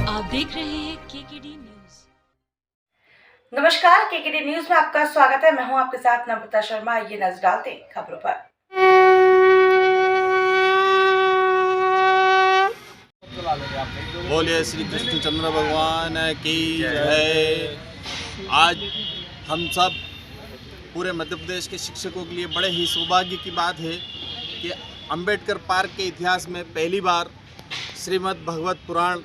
आप देख रहे हैं केकेडी न्यूज। नमस्कार, केकेडी न्यूज में आपका स्वागत है। मैं हूं आपके साथ नम्रता शर्मा। ये नजर डालते हैं खबरों पर। बोलिए श्री कृष्ण चंद्र भगवान की जय। आज हम सब पूरे मध्य प्रदेश के शिक्षकों के लिए बड़े ही सौभाग्य की बात है कि अंबेडकर पार्क के इतिहास में पहली बार श्रीमद् भागवत पुराण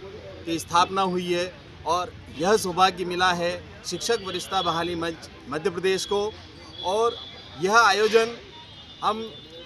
की स्थापना हुई है और यह सौभाग्य मिला है शिक्षक वरिष्ठता बहाली मंच मध्य प्रदेश को। और यह आयोजन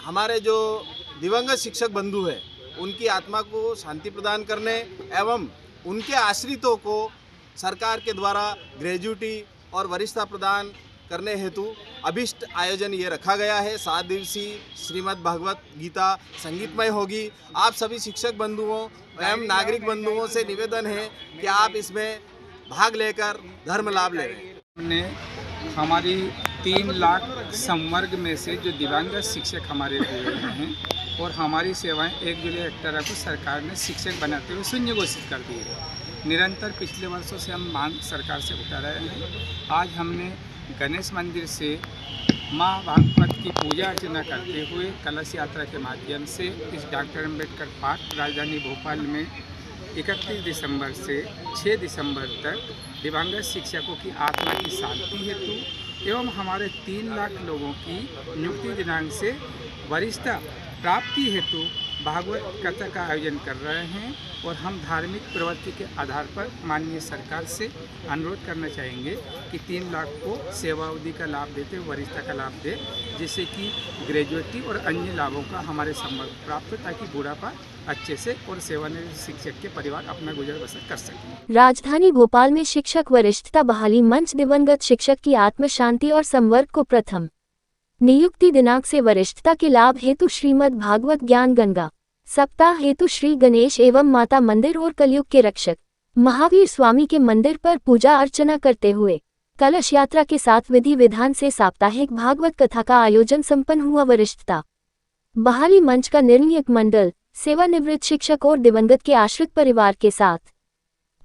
हमारे जो दिवंगत शिक्षक बंधु हैं उनकी आत्मा को शांति प्रदान करने एवं उनके आश्रितों को सरकार के द्वारा ग्रेजुटी और वरिष्ठता प्रदान करने हेतु अभिष्ट आयोजन ये रखा गया है। 7 दिवसीय श्रीमद् भागवत गीता संगीतमय होगी। आप सभी शिक्षक बंधुओं एवं नागरिक बंधुओं से निवेदन है कि आप इसमें भाग लेकर धर्म लाभ ले रहे हैं। हमने हमारी 3 लाख संवर्ग में से जो दिव्यांग शिक्षक हमारे हुए हैं और हमारी सेवाएं 1 जुलाई 18 को सरकार ने शिक्षक बनाते हुए शून्य घोषित कर दी है। निरंतर पिछले वर्षों से हम मांग सरकार से उठा रहे हैं। आज हमने गणेश मंदिर से माँ भागवत की पूजा अर्चना करते हुए कलश यात्रा के माध्यम से इस डॉक्टर अम्बेडकर पार्क राजधानी भोपाल में 31 दिसंबर से 6 दिसंबर तक दिव्यांग शिक्षकों की आत्मा की शांति हेतु एवं हमारे 3 लाख लोगों की नियुक्ति दिनांक से वरिष्ठता प्राप्ति हेतु भागवत कथा का आयोजन कर रहे हैं। और हम धार्मिक प्रवृत्ति के आधार पर माननीय सरकार से अनुरोध करना चाहेंगे कि 3 लाख को सेवा अवधि का लाभ देते हुए वरिष्ठता का लाभ दे, जिससे कि ग्रेजुएटी और अन्य लाभों का हमारे संवर्ग प्राप्त हो, ताकि बुढ़ापा अच्छे से और सेवानिवृत्त शिक्षक के परिवार अपना गुजर बसर कर सकें। राजधानी भोपाल में शिक्षक वरिष्ठता बहाली मंच दिवंगत शिक्षक की आत्म शांति और संवर्ग को प्रथम नियुक्ति दिनांक से वरिष्ठता के लाभ हेतु श्रीमद् भागवत ज्ञान गंगा सप्ताह हेतु श्री गणेश एवं माता मंदिर और कलयुग के रक्षक महावीर स्वामी के मंदिर पर पूजा अर्चना करते हुए कलश यात्रा के साथ विधि विधान से साप्ताहिक भागवत कथा का आयोजन संपन्न हुआ। वरिष्ठता बहाली मंच का निर्णयक मंडल सेवानिवृत्त शिक्षक और दिवंगत के आश्रित परिवार के साथ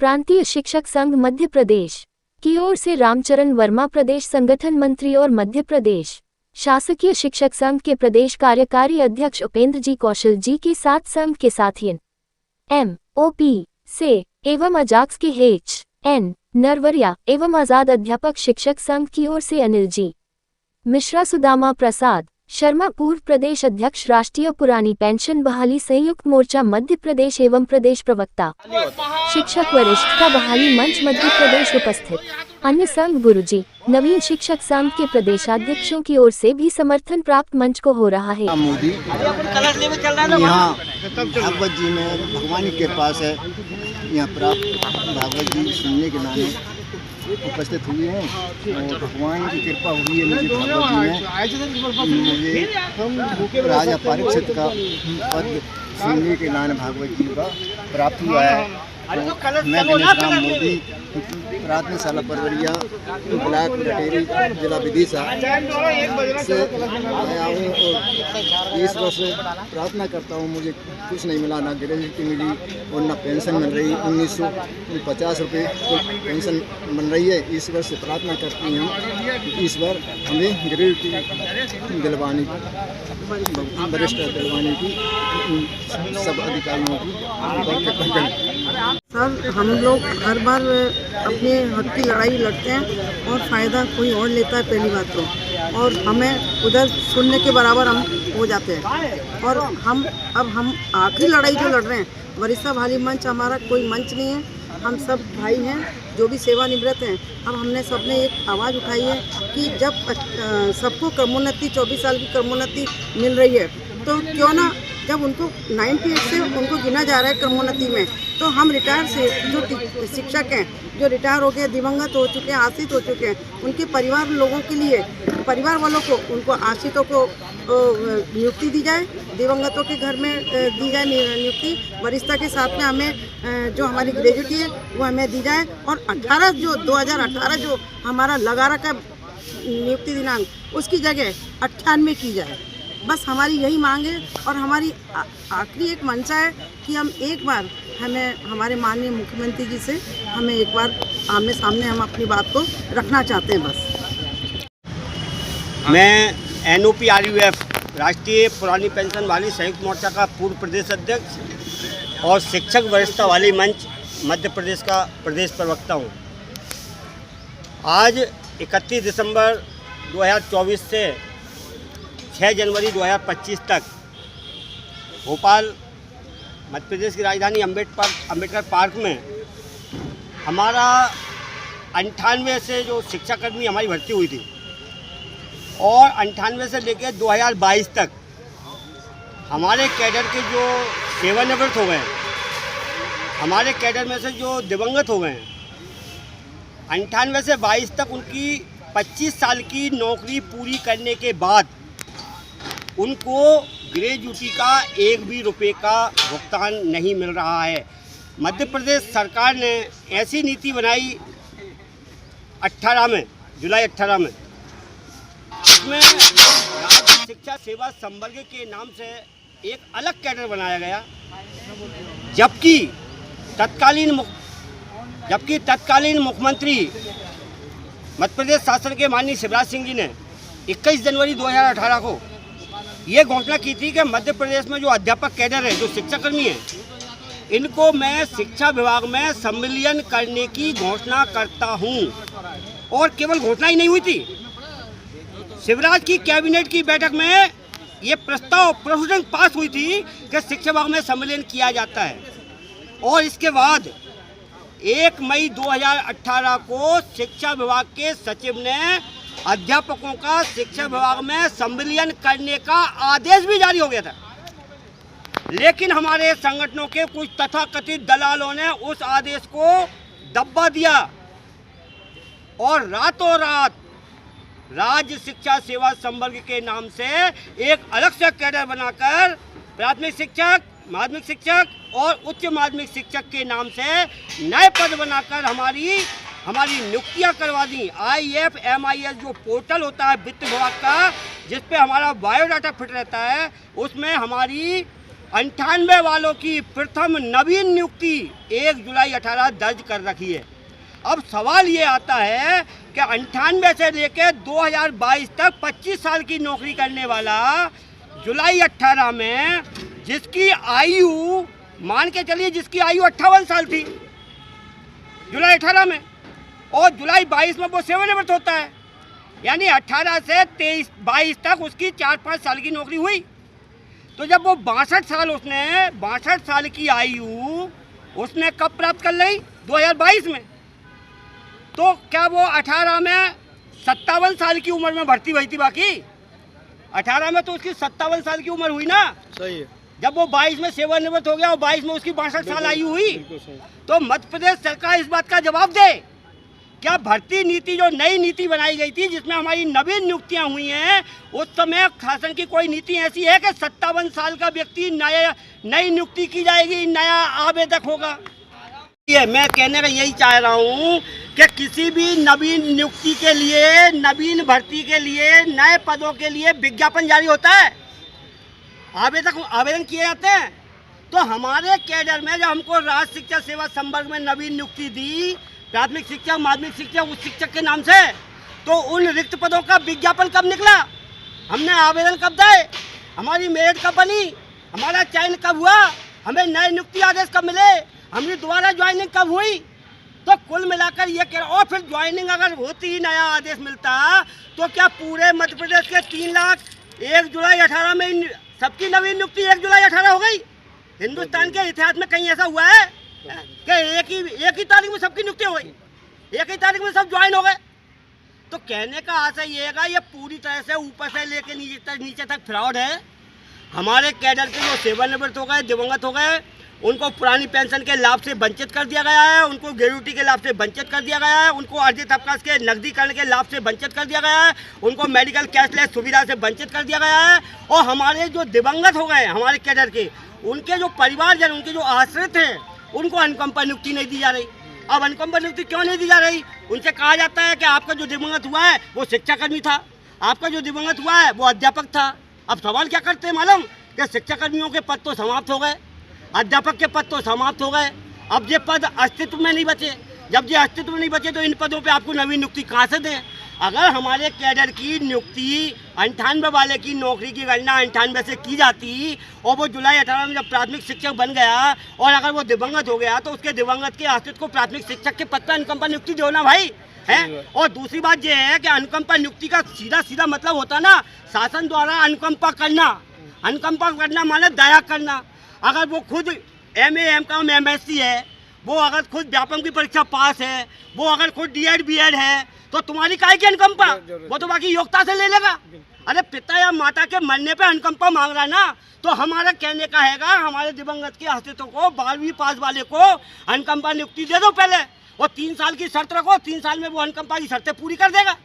प्रांतीय शिक्षक संघ मध्य प्रदेश की ओर से रामचरण वर्मा प्रदेश संगठन मंत्री और मध्य प्रदेश शासकीय शिक्षक संघ के प्रदेश कार्यकारी अध्यक्ष उपेंद्र जी कौशल जी के साथ संघ के साथियन MOP से एवं अजाक्स के HN नरवरिया एवं आजाद अध्यापक शिक्षक संघ की ओर से अनिल जी मिश्रा, सुदामा प्रसाद शर्मा पूर्व प्रदेश अध्यक्ष राष्ट्रीय पुरानी पेंशन बहाली संयुक्त मोर्चा मध्य प्रदेश एवं प्रदेश प्रवक्ता शिक्षक वरिष्ठता बहाली मंच मध्य प्रदेश उपस्थित अन्य संघ गुरुजी नवीन शिक्षक संघ के प्रदेशाध्यक्षों की ओर से भी समर्थन प्राप्त मंच को हो रहा है। मोदी यहाँ भागवत जी में भगवान की कृपा से यहाँ प्राप्त भागवत जी सुनने के नामे उपस्थित हुए हैं और भगवान की कृपा हुई है। मुझे भागवत जी में मुझे राजा परीक्षित का पद सुनने के नाम भागवत जी का प्राप्त हुआ है। तो मैं गणेश राम मोदी प्राथमिक शाला परवरिया ब्लॉक गटेरी जिला विदिशा से आया हूँ और इस वर्ष प्रार्थना करता हूँ। मुझे कुछ नहीं मिला, ना ग्रेजुटी मिली और ना पेंशन मिल रही। 1950 रुपये पेंशन मिल रही है। इस वर्ष प्रार्थना करती हूँ कि इस बार हमें ग्रेजुटी दिलवाने की वरिष्ठ दिलवाने की सब अधिकारियों की। सर, हम लोग हर बार अपने हक की लड़ाई लड़ते हैं और फ़ायदा कोई और लेता है पहली बात तो, और हमें उधर सुनने के बराबर हम हो जाते हैं। और हम आखिरी लड़ाई जो लड़ रहे हैं, वरिष्ठता बहाली मंच हमारा कोई मंच नहीं है। हम सब भाई हैं जो भी सेवानिवृत्त हैं। अब हमने सबने एक आवाज़ उठाई है कि जब सबको क्रमोन्नति 24 साल की क्रमोन्नति मिल रही है तो क्यों ना, जब उनको 98 से उनको गिना जा रहा है क्रमोन्नति में, तो हम रिटायर से जो शिक्षक हैं जो रिटायर हो गए, दिवंगत हो चुके हैं, आश्रित हो चुके हैं, उनके परिवार लोगों के लिए, परिवार वालों को, उनको आश्रितों को नियुक्ति दी जाए, दिवंगतों के घर में दी जाए नियुक्ति, वरिष्ठता के साथ में हमें जो हमारी ग्रेजुटी है वो हमें दी जाए। और 2018 जो हमारा लगा रखा नियुक्ति दिनांक, उसकी जगह 98 की जाए। बस हमारी यही मांग है। और हमारी आखिरी एक मंशा है कि हम एक बार हमें हमारे माननीय मुख्यमंत्री जी से हमें एक बार आमने सामने हम अपनी बात को रखना चाहते हैं बस। मैं NOPRUF राष्ट्रीय पुरानी पेंशन वाली संयुक्त मोर्चा का पूर्व प्रदेश अध्यक्ष और शिक्षक वरिष्ठता वाली मंच मध्य प्रदेश का प्रदेश प्रवक्ता हूँ। आज 31 दिसंबर 2024 से 6 जनवरी 2025 तक भोपाल मध्य प्रदेश की राजधानी अम्बेडकर पार्क में हमारा 98 से जो शिक्षाकर्मी हमारी भर्ती हुई थी और 98 से लेकर 2022 तक हमारे कैडर के जो सेवानिवृत्त हो गए, हमारे कैडर में से जो दिवंगत हो गए हैं, 98 से 22 तक उनकी 25 साल की नौकरी पूरी करने के बाद उनको ग्रेजुटी का 1 भी रुपये का भुगतान नहीं मिल रहा है। मध्य प्रदेश सरकार ने ऐसी नीति बनाई 18 में, जुलाई 18 में, इसमें राज्य शिक्षा सेवा संवर्ग के नाम से एक अलग कैडर बनाया गया, जबकि तत्कालीन मुख्यमंत्री मध्य प्रदेश शासन के माननीय शिवराज सिंह जी ने 21 जनवरी 2018 को ये घोषणा की थी कि मध्य प्रदेश में जो अध्यापक कैडर है, जो शिक्षाकर्मी हैं, इनको मैं शिक्षा विभाग में सम्मिलियन करने की घोषणा करता हूं। और केवल घोषणा ही नहीं हुई थी, शिवराज की कैबिनेट की बैठक में ये प्रस्ताव प्रोसीडिंग पास हुई थी कि शिक्षा विभाग में सम्मेलन किया जाता है। और इसके बाद 1 मई 2018 को शिक्षा विभाग के सचिव ने अध्यापकों का शिक्षा विभाग में सम्मिलियन करने का आदेश भी जारी हो गया था, लेकिन हमारे संगठनों के कुछ तथाकथित दलालों ने उस आदेश को दबा दिया और रातों रात राज्य शिक्षा सेवा संवर्ग के नाम से एक अलग से कैडर बनाकर प्राथमिक शिक्षक, माध्यमिक शिक्षक और उच्च माध्यमिक शिक्षक के नाम से नए पद बनाकर हमारी नियुक्तियां करवा दी। IFMIS जो पोर्टल होता है वित्त विभाग का, जिस पे हमारा बायोडाटा फिट रहता है, उसमें हमारी 98 वालों की प्रथम नवीन नियुक्ति 1 जुलाई 18 दर्ज कर रखी है। अब सवाल ये आता है कि 98 से लेकर 2022 तक 25 साल की नौकरी करने वाला जुलाई 18 में जिसकी आयु मान के चलिए जिसकी आयु 58 साल थी जुलाई 18 में, और जुलाई 22 में वो सेवानिवृत्त होता है, यानी 18 से 22 तक उसकी 4-5 साल की नौकरी हुई। तो जब वो 62 साल की आयु उसने कब प्राप्त कर ली? 2022 में। तो क्या वो 18 में 57 साल की उम्र में भर्ती हुई थी? बाकी 18 में तो उसकी 57 साल की उम्र हुई ना। सही है। जब वो 22 में सेवानिवृत्त हो गया और 22 में उसकी 62 साल आयु हुई, तो मध्य प्रदेश सरकार इस बात का जवाब दे, क्या भर्ती नीति जो नई नीति बनाई गई थी जिसमें हमारी नवीन नियुक्तियां हुई हैं, उस समय शासन की कोई नीति ऐसी है कि 57 साल का व्यक्ति नई नियुक्ति की जाएगी, नया आवेदक होगा? ये मैं कहने का यही चाह रहा हूँ कि किसी भी नवीन नियुक्ति के लिए, नवीन भर्ती के लिए, नए पदों के लिए विज्ञापन जारी होता है, आवेदन किए जाते हैं। तो हमारे कैडर में जब हमको राज्य शिक्षा सेवा संवर्ग में नवीन नियुक्ति दी, प्राथमिक शिक्षक, माध्यमिक शिक्षक, उच्च शिक्षक के नाम से, तो उन रिक्त पदों का विज्ञापन कब निकला? हमने आवेदन कब दिए? हमारी मेरिट कब बनी? हमारा चयन कब हुआ? हमें नए नियुक्ति आदेश कब मिले? हमारी दोबारा ज्वाइनिंग कब हुई? तो कुल मिलाकर ये कह, और फिर ज्वाइनिंग अगर होती, नया आदेश मिलता, तो क्या पूरे मध्य प्रदेश के 3 लाख 1 जुलाई 18 में सबकी नवीन नियुक्ति 1 जुलाई 18 हो गई? हिंदुस्तान के इतिहास में कहीं ऐसा हुआ है कि एक ही तारीख में सबकी नियुक्ति हो गई, एक ही तारीख में सब ज्वाइन हो गए? तो कहने का आशय ये है, ये पूरी तरह से ऊपर से लेकर नीचे तक फ्रॉड है। हमारे कैडर के जो सेवानिवृत्त हो गए, दिवंगत हो गए, उनको पुरानी पेंशन के लाभ से वंचित कर दिया गया है, उनको ग्रेजुटी के लाभ से वंचित कर दिया गया है, उनको अर्जित अवकाश के नकदीकरण के लाभ से वंचित कर दिया गया है, उनको मेडिकल कैशलेस सुविधा से वंचित कर दिया गया है। और हमारे जो दिवंगत हो गए हमारे कैडर के, उनके जो परिवारजन, उनके जो आश्रित हैं, उनको अनुकंपा नियुक्ति नहीं दी जा रही। अब अनुकंपा नियुक्ति क्यों नहीं दी जा रही? उनसे कहा जाता है कि आपका जो दिवंगत हुआ है वो शिक्षाकर्मी था, आपका जो दिवंगत हुआ है वो अध्यापक था। अब सवाल क्या करते हैं मालूम? कि शिक्षाकर्मियों के पद तो समाप्त हो गए, अध्यापक के पद तो समाप्त हो गए, अब ये पद अस्तित्व में नहीं बचे। जब ये अस्तित्व में नहीं बचे तो इन पदों पे आपको नवीन नियुक्ति कहाँ से दें? अगर हमारे कैडर की नियुक्ति 98 वाले की नौकरी की गणना 98 से की जाती और वो जुलाई 18 में जब प्राथमिक शिक्षक बन गया और अगर वो दिवंगत हो गया तो उसके दिवंगत के अस्तित्व को प्राथमिक शिक्षक के पद पर अनुकंपा नियुक्ति दो ना भाई, है। और दूसरी बात ये है कि अनुकंपा नियुक्ति का सीधा सीधा मतलब होता ना शासन द्वारा अनुकंपा करना। अनुकंपा करना माने दया करना। अगर वो खुद MA M.Com MSc है, वो अगर खुद व्यापम की परीक्षा पास है, वो अगर खुद D.Ed B.Ed है, तो तुम्हारी काहे की अनुकंपा? वो तो बाकी योग्यता से ले लेगा। अरे पिता या माता के मरने पे अनुकंपा मांग रहा है ना, तो हमारा कहने का हैगा हमारे दिवंगत के अस्तित्व को 12वीं पास वाले को अनुकंपा नियुक्ति दे दो पहले, और 3 साल की शर्त रखो, 3 साल में वो अनुकंपा की शर्तें पूरी कर देगा।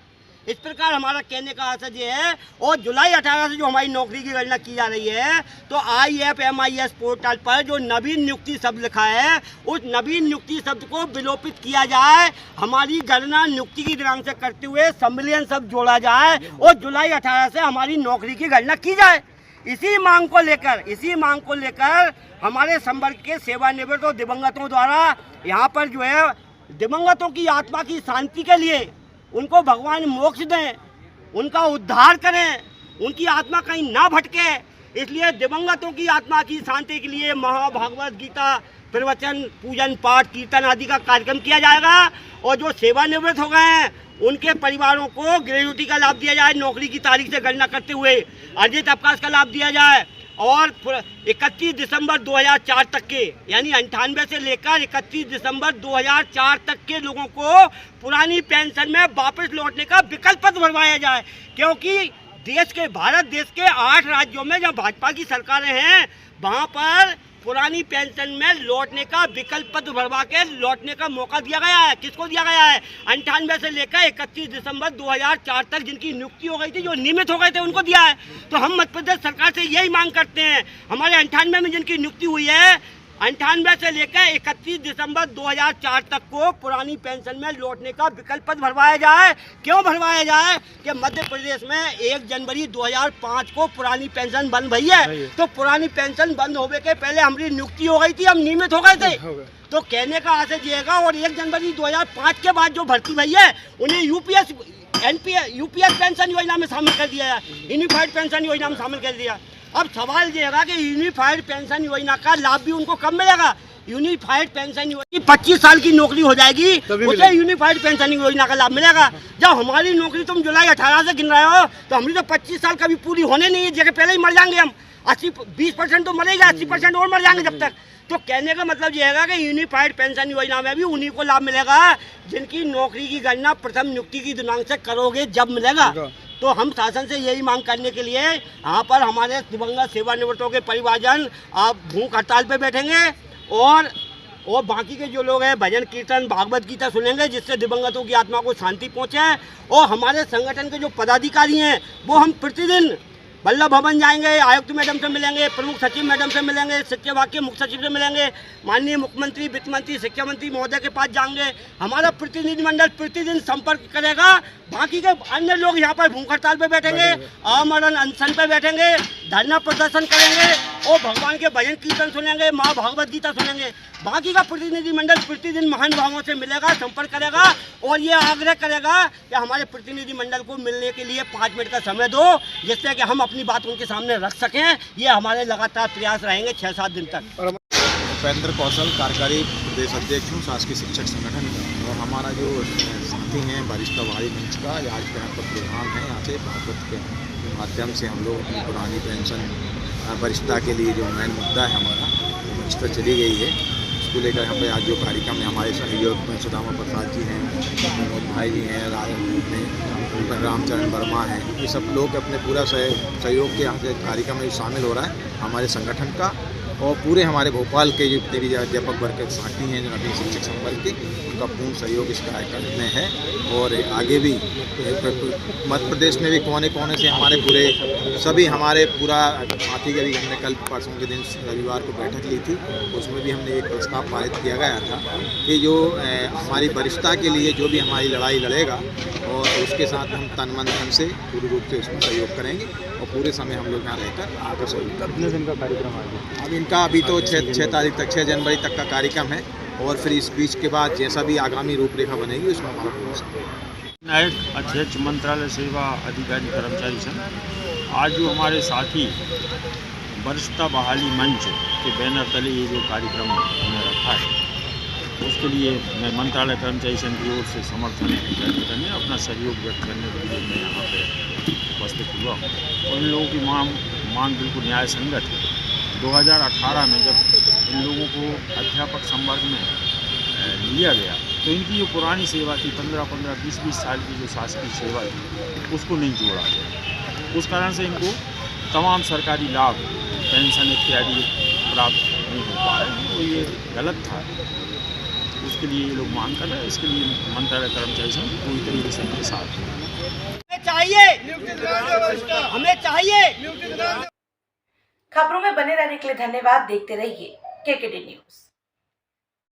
इस प्रकार हमारा कहने का आशय ये है। और जुलाई 18 से जो हमारी नौकरी की गणना की जा रही है, तो IFMIS पोर्टल पर जो नवीन नियुक्ति शब्द लिखा है, उस नवीन नियुक्ति शब्द को विलोपित किया जाए, हमारी गणना नियुक्ति की दिनांक से करते हुए सम्मिलियन शब्द जोड़ा जाए और जुलाई 18 से हमारी नौकरी की गणना की जाए। इसी मांग को लेकर हमारे संवर्ग के सेवानिवृत्त और दिवंगतों द्वारा यहाँ पर जो है दिवंगतों की आत्मा की शांति के लिए उनको भगवान मोक्ष दें, उनका उद्धार करें, उनकी आत्मा कहीं ना भटके, इसलिए दिवंगतों की आत्मा की शांति के लिए महाभागवत गीता प्रवचन, पूजन, पाठ, कीर्तन आदि का कार्यक्रम किया जाएगा। और जो सेवानिवृत्त हो गए हैं उनके परिवारों को ग्रेजुटी का लाभ दिया जाए, नौकरी की तारीख से गणना करते हुए अर्जित अवकाश का लाभ दिया जाए। और 31 दिसंबर 2004 तक के, यानी 98 से लेकर 31 दिसंबर 2004 तक के लोगों को पुरानी पेंशन में वापस लौटने का विकल्प भरवाया जाए, क्योंकि भारत देश के 8 राज्यों में जहाँ भाजपा की सरकारें हैं वहाँ पर पुरानी पेंशन में लौटने का विकल्प पत्र भरवा के लौटने का मौका दिया गया है। किसको दिया गया है? 98 से लेकर 31 दिसंबर 2004 तक जिनकी नियुक्ति हो गई थी, जो नियमित हो गए थे, उनको दिया है। तो हम मध्य प्रदेश सरकार से यही मांग करते हैं, हमारे 98 में जिनकी नियुक्ति हुई है, 98 से लेकर 31 दिसंबर 2004 तक को पुरानी पेंशन में लौटने का विकल्प पत्र भरवाया जाए। क्यों भरवाया जाए? कि मध्य प्रदेश में 1 जनवरी 2005 को पुरानी पेंशन बंद भई है, तो पुरानी पेंशन बंद होने के पहले हमारी नियुक्ति हो गई थी, हम नियमित हो गए थे। तो कहने का आशय ये है। और 1 जनवरी 2005 के बाद जो भर्ती भई है उन्हें यूपीएस पेंशन योजना में शामिल कर दिया है, यूनिफाइड पेंशन योजना में शामिल कर दिया। अब सवाल ये है कि यूनिफाइड पेंशन योजना का लाभ भी उनको कब मिलेगा? यूनिफाइड पेंशन योजना 25 साल की नौकरी हो जाएगी, उसे यूनिफाइड पेंशन योजना का लाभ मिलेगा। जब हमारी नौकरी तुम जुलाई 18 से गिन रहे हो, तो हमारी तो 25 साल कभी पूरी होने नहीं है, जगह पहले ही मर जाएंगे हम। 20% तो मरेगा, 80% और मर जाएंगे जब तक। तो कहने का मतलब ये है कि यूनिफाइड पेंशन योजना में भी उन्हीं को लाभ मिलेगा जिनकी नौकरी की गणना प्रथम नियुक्ति की दिनांक से करोगे जब मिलेगा। तो हम शासन से यही मांग करने के लिए यहाँ पर हमारे दिवंगत सेवानिवृत्तों के परिवारजन आप भूख हड़ताल पे बैठेंगे और बाकी के जो लोग हैं भजन कीर्तन भागवत गीता सुनेंगे, जिससे दिवंगतों की आत्मा को शांति पहुँचे। और हमारे संगठन के जो पदाधिकारी हैं वो हम प्रतिदिन वल्लभ भवन जाएंगे, आयुक्त मैडम से मिलेंगे, प्रमुख सचिव मैडम से मिलेंगे, शिक्षा विभाग के मुख्य सचिव से मिलेंगे, माननीय मुख्यमंत्री, वित्त मंत्री, शिक्षा मंत्री महोदय के पास जाएंगे। हमारा प्रतिनिधिमंडल प्रतिदिन संपर्क करेगा। बाकी के अन्य लोग यहाँ पर भूख हड़ताल पे बैठेंगे, आमरण अनशन पे बैठेंगे, धरना प्रदर्शन करेंगे और भगवान के भजन कीर्तन सुनेंगे, माँ भागवत गीता सुनेंगे। बाकी का प्रतिनिधिमंडल प्रतिदिन महानुभावों से मिलेगा, संपर्क करेगा और ये आग्रह करेगा कि हमारे प्रतिनिधिमंडल को मिलने के लिए 5 मिनट का समय दो, जिससे कि हम अपनी बात उनके सामने रख सकें। ये हमारे लगातार प्रयास रहेंगे 6-7 दिन तक। उपेंद्र कौशल, कार्यकारी प्रदेश अध्यक्ष हूँ शासकीय शिक्षक संगठन का। और हमारा जो साथी हैं वरिष्ठ भाई मंच का, आज के यहाँ पर प्रोग्राम है, यहाँ से भागवत के माध्यम से हम लोग अपनी पुरानी पेंशन वरिष्ठता के लिए जो मेन मुद्दा है हमारा, मंच पर चली गई है, उसको लेकर यहाँ पर आज जो कार्यक्रम है हमारे सहयोग में सुदामा प्रसाद जी हैं, मनोज भाई जी हैं, रामचरण वर्मा हैं, ये सब लोग अपने पूरा सहयोग के यहाँ से कार्यक्रम में शामिल हो रहा है हमारे संगठन का। और पूरे हमारे भोपाल के जितने भी अध्यापक वर्ग के साथी हैं, जो नवीन शिक्षक संवर्ग के, उनका पूर्ण सहयोग इस कार्यक्रम में है। और आगे भी मध्य प्रदेश में भी कोने कोने से हमारे पूरे सभी हमारे पूरा साथी के भी हमने कल परसों के दिन रविवार को बैठक ली थी, उसमें भी हमने एक प्रस्ताव पारित किया गया था कि जो हमारी वरिष्ठता के लिए जो भी हमारी लड़ाई लड़ेगा और उसके साथ हम तन मन धन से पूरी रूप से उसमें सहयोग करेंगे और पूरे समय हम लोग यहाँ रहकर आपका सहयोग करेंगे। कितने दिन का कार्यक्रम है? अब इनका अभी तो 6 तारीख तक 6 जनवरी तक का कार्यक्रम है और फिर इस बीच के बाद जैसा भी आगामी रूपरेखा बनेगी उसमें हमारा पूरा सहयोग। नायक अध्यक्ष मंत्रालय सेवा अधिकारी कर्मचारी संघ आज जो हमारे साथी वरिष्ठता बहाली मंच के बैनर तले ये जो कार्यक्रम हमने रखा है उसके लिए मैं मंत्रालय कर्मचारी संघ की ओर से समर्थन व्यक्त करने अपना सहयोग व्यक्त करने के लिए मैं यहाँ पे उपस्थित हुआ हूँ। और इन लोगों की मांग बिल्कुल न्याय संगत है। 2018 में जब इन लोगों को अध्यापक संवर्ग में लिया गया तो इनकी जो पुरानी सेवा थी 15-15, 20-20 साल की जो शासकीय सेवा थी उसको नहीं जोड़ा गया। उस कारण से इनको तमाम सरकारी लाभ पेंशन इत्यादि प्राप्त नहीं हो पा रहे हैं। तो ये गलत था, उसके लिए ये लोग मांग कर रहे हैं। इसके लिए मंत्रालय कर्मचारी संघ पूरी तरीके से इनके साथ हमें चाहिए। खबरों में बने रहने के लिए धन्यवाद। देखते रहिए केकेडी न्यूज़।